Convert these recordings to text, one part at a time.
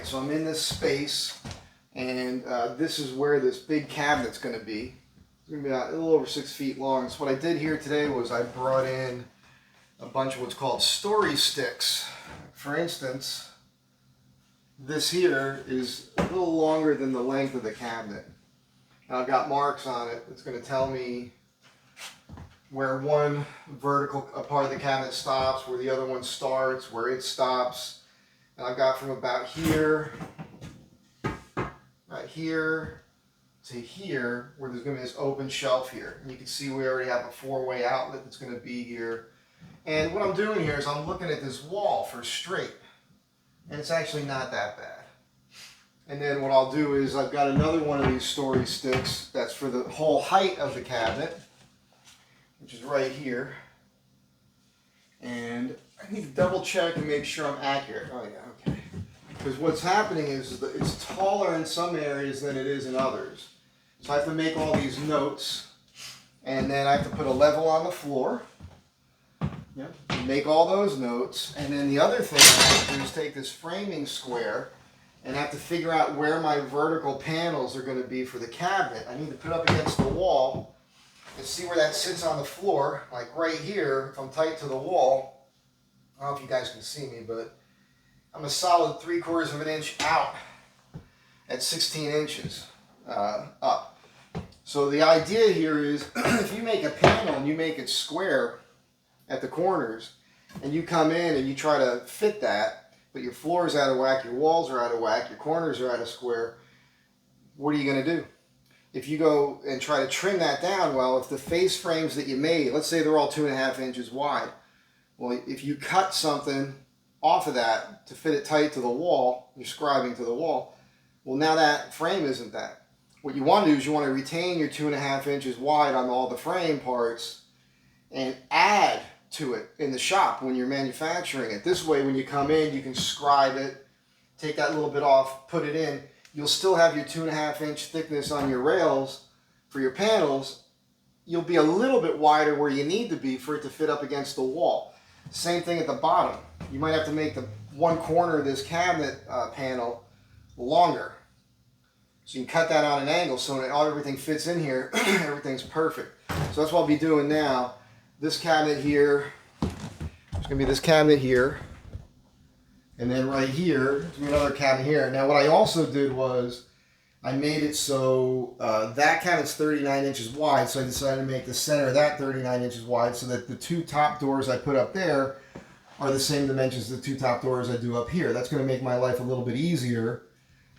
Alright, so I'm in this space, and this is where this big cabinet's going to be. It's going to be about a little over 6 feet long. So what I did here today was I brought in a bunch of what's called story sticks. For instance, this here is a little longer than the length of the cabinet. Now I've got marks on it that's going to tell me where one vertical part of the cabinet stops, where the other one starts, where it stops. And I've got from about here, right here, to here, where there's going to be this open shelf here. And you can see we already have a four-way outlet that's going to be here. And what I'm doing here is I'm looking at this wall for straight. And it's actually not that bad. And then what I'll do is I've got another one of these story sticks that's for the whole height of the cabinet, which is right here. And I need to double check and make sure I'm accurate. Oh yeah, okay. Because what's happening is that it's taller in some areas than it is in others. So I have to make all these notes, and then I have to put a level on the floor. Yep. Make all those notes, and then the other thing I have to do is take this framing square and have to figure out where my vertical panels are going to be for the cabinet. I need to put it up against the wall and see where that sits on the floor, like right here. If I'm tight to the wall, I don't know if you guys can see me, but I'm a solid 3/4 of an inch out at 16 inches up. So the idea here is if you make a panel and you make it square at the corners and you come in and you try to fit that, but your floor is out of whack, your walls are out of whack, your corners are out of square, what are you going to do? If you go and try to trim that down, well, if the face frames that you made, let's say they're all 2.5 inches wide, well, if you cut something off of that to fit it tight to the wall, you're scribing to the wall, well, now that frame isn't that. What you want to do is you want to retain your 2.5 inches wide on all the frame parts and add to it in the shop when you're manufacturing it. This way, when you come in, you can scribe it, take that little bit off, put it in. You'll still have your 2.5 inch thickness on your rails for your panels. You'll be a little bit wider where you need to be for it to fit up against the wall. Same thing at the bottom. You might have to make the one corner of this cabinet panel longer. So you can cut that on an angle so that everything fits in here, everything's perfect. So that's what I'll be doing now. This cabinet here, there's going to be this cabinet here, and then right here, there's another cabinet here. Now what I also did was, I made it so that cabinet's 39 inches wide, so I decided to make the center of that 39 inches wide so that the two top doors I put up there are the same dimensions as the two top doors I do up here. That's going to make my life a little bit easier.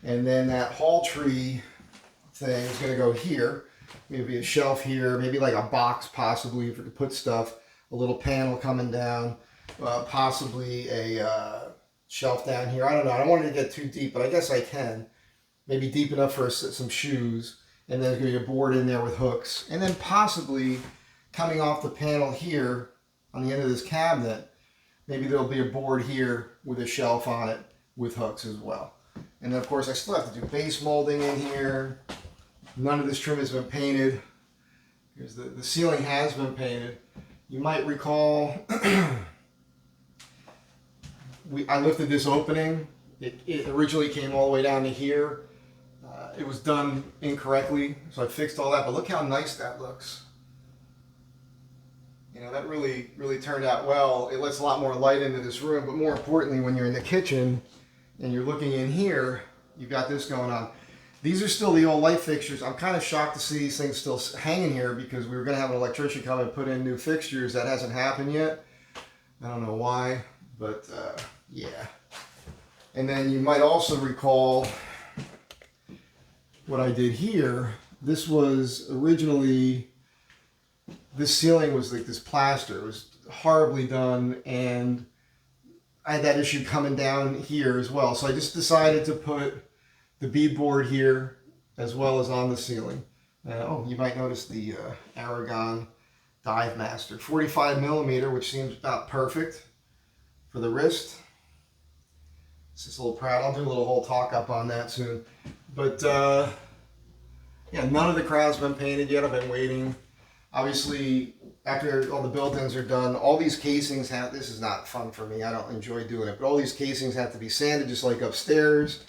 And then that hall tree thing is going to go here. Maybe a shelf here, maybe like a box possibly to put stuff, a little panel coming down, possibly a shelf down here. I don't know. I don't want it to get too deep, but I guess I can. Maybe deep enough for some shoes. And then there's going to be a board in there with hooks. And then possibly coming off the panel here on the end of this cabinet, maybe there'll be a board here with a shelf on it with hooks as well. And then of course I still have to do base molding in here. None of this trim has been painted because the ceiling has been painted. You might recall I lifted this opening. It originally came all the way down to here. It was done incorrectly, so I fixed all that, but look how nice that looks. You know, that really turned out well. It lets a lot more light into this room, but more importantly, when you're in the kitchen and you're looking in here, you've got this going on. These are still the old light fixtures. I'm kind of shocked to see these things still hanging here because we were going to have an electrician come and put in new fixtures. That hasn't happened yet. I don't know why, but yeah. And then you might also recall what I did here. This was originally, this ceiling was like this plaster. It was horribly done, and I had that issue coming down here as well. So I just decided to put the beadboard here as well as on the ceiling. Oh, you might notice the Aragon Dive Master 45 millimeter, which seems about perfect for the wrist. It's just a little proud. I'll do a little whole talk up on that soon. But yeah, none of the crowd's been painted yet. I've been waiting. Obviously, after all the build-ins are done, all these casings have, this is not fun for me, I don't enjoy doing it, but all these casings have to be sanded just like upstairs.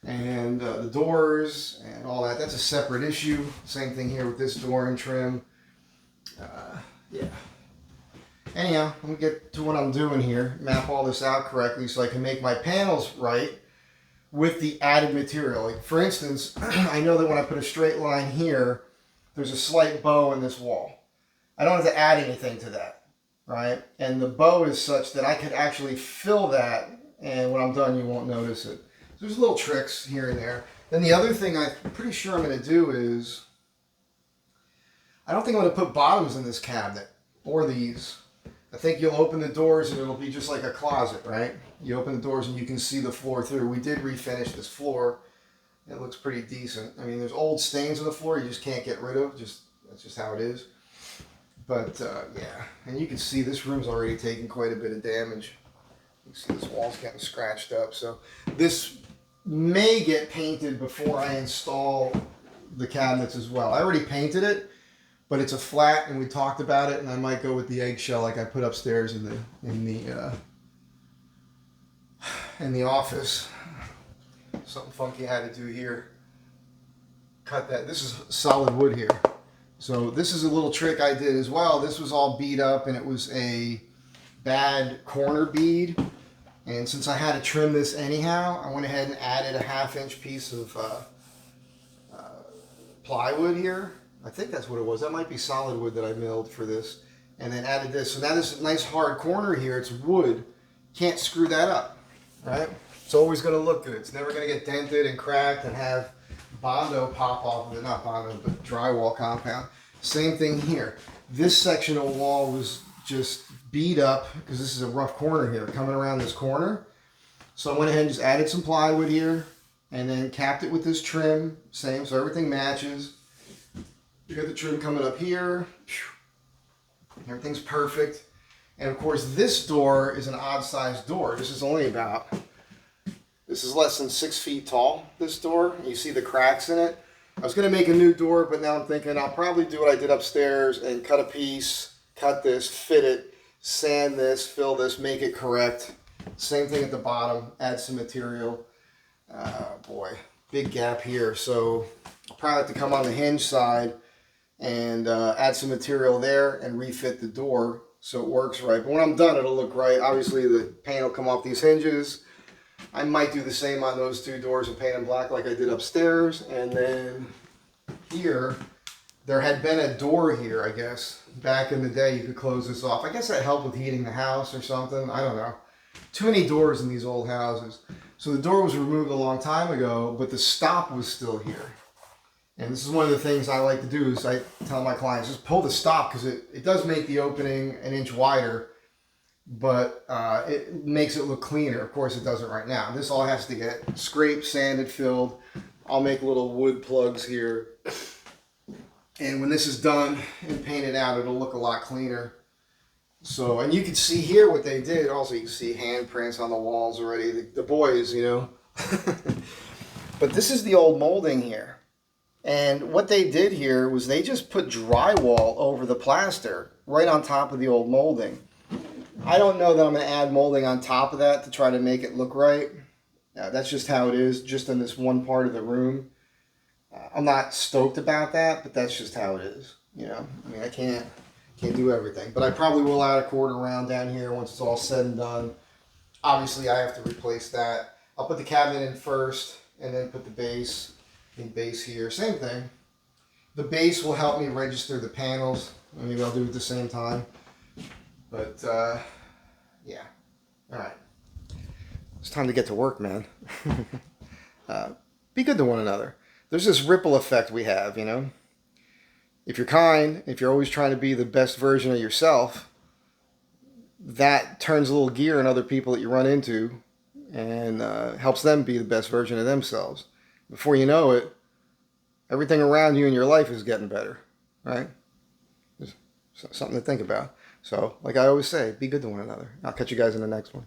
And the doors and all that, that's a separate issue. Same thing here with this door and trim. Yeah. Anyhow, I'm going to get to what I'm doing here. Map all this out correctly so I can make my panels right with the added material. Like for instance, I know that when I put a straight line here, there's a slight bow in this wall. I don't have to add anything to that, right? And the bow is such that I could actually fill that, and when I'm done, you won't notice it. So there's little tricks here and there. Then the other thing I'm pretty sure I'm going to do is, I don't think I'm going to put bottoms in this cabinet, or these. I think you'll open the doors and it'll be just like a closet, right? You open the doors and you can see the floor through. We did refinish this floor. It looks pretty decent. I mean, there's old stains on the floor you just can't get rid of. That's just how it is. But yeah, and you can see this room's already taken quite a bit of damage. You can see this wall's getting scratched up. So this may get painted before I install the cabinets as well. I already painted it, but it's a flat, and we talked about it, and I might go with the eggshell like I put upstairs in the office. Something funky I had to do here. Cut that. This is solid wood here. So this is a little trick I did as well. This was all beat up and it was a bad corner bead. And since I had to trim this anyhow, I went ahead and added a 1/2 inch piece of plywood here. I think that's what it was. That might be solid wood that I milled for this. And then added this. So now this is a nice hard corner here. It's wood. Can't screw that up, right? It's always going to look good. It's never going to get dented and cracked and have Bondo pop off of it. Not Bondo, but drywall compound. Same thing here. This section of wall was just beat up because this is a rough corner here coming around this corner. So I went ahead and just added some plywood here and then capped it with this trim. Same, so everything matches. You got the trim coming up here. Everything's perfect. And of course this door is an odd sized door. This is only about, this is less than 6 feet tall, this door. You see the cracks in it. I was going to make a new door, but now I'm thinking I'll probably do what I did upstairs and cut a piece, cut this, fit it, sand this, fill this, make it correct. Same thing at the bottom, add some material. Boy, big gap here. So I'll probably have to come on the hinge side and add some material there and refit the door so it works right. But when I'm done, it'll look right. Obviously, the paint will come off these hinges. I might do the same on those two doors and paint them black like I did upstairs. And then here, there had been a door here, I guess. Back in the day, you could close this off. I guess that helped with heating the house or something. I don't know. Too many doors in these old houses. So the door was removed a long time ago, but the stop was still here. And this is one of the things I like to do is I tell my clients, just pull the stop because it does make the opening an inch wider, but it makes it look cleaner. Of course, it doesn't right now. This all has to get scraped, sanded, filled. I'll make little wood plugs here. And when this is done and painted out, it'll look a lot cleaner. So, and you can see here what they did. Also, you can see handprints on the walls already. The boys, you know. But this is the old molding here. And what they did here was they just put drywall over the plaster right on top of the old molding. I don't know that I'm going to add molding on top of that to try to make it look right. That's just how it is, just in this one part of the room. I'm not stoked about that, but that's just how it is. You know, I mean, I can't do everything. But I probably will add a quarter round down here once it's all said and done. Obviously, I have to replace that. I'll put the cabinet in first and then put the base here. Same thing. The base will help me register the panels. Maybe I'll do it at the same time. But, yeah. All right. It's time to get to work, man. Be good to one another. There's this ripple effect we have, you know. If you're kind, if you're always trying to be the best version of yourself, that turns a little gear in other people that you run into and helps them be the best version of themselves. Before you know it, everything around you in your life is getting better, right? There's something to think about. So, like I always say, be good to one another. I'll catch you guys in the next one.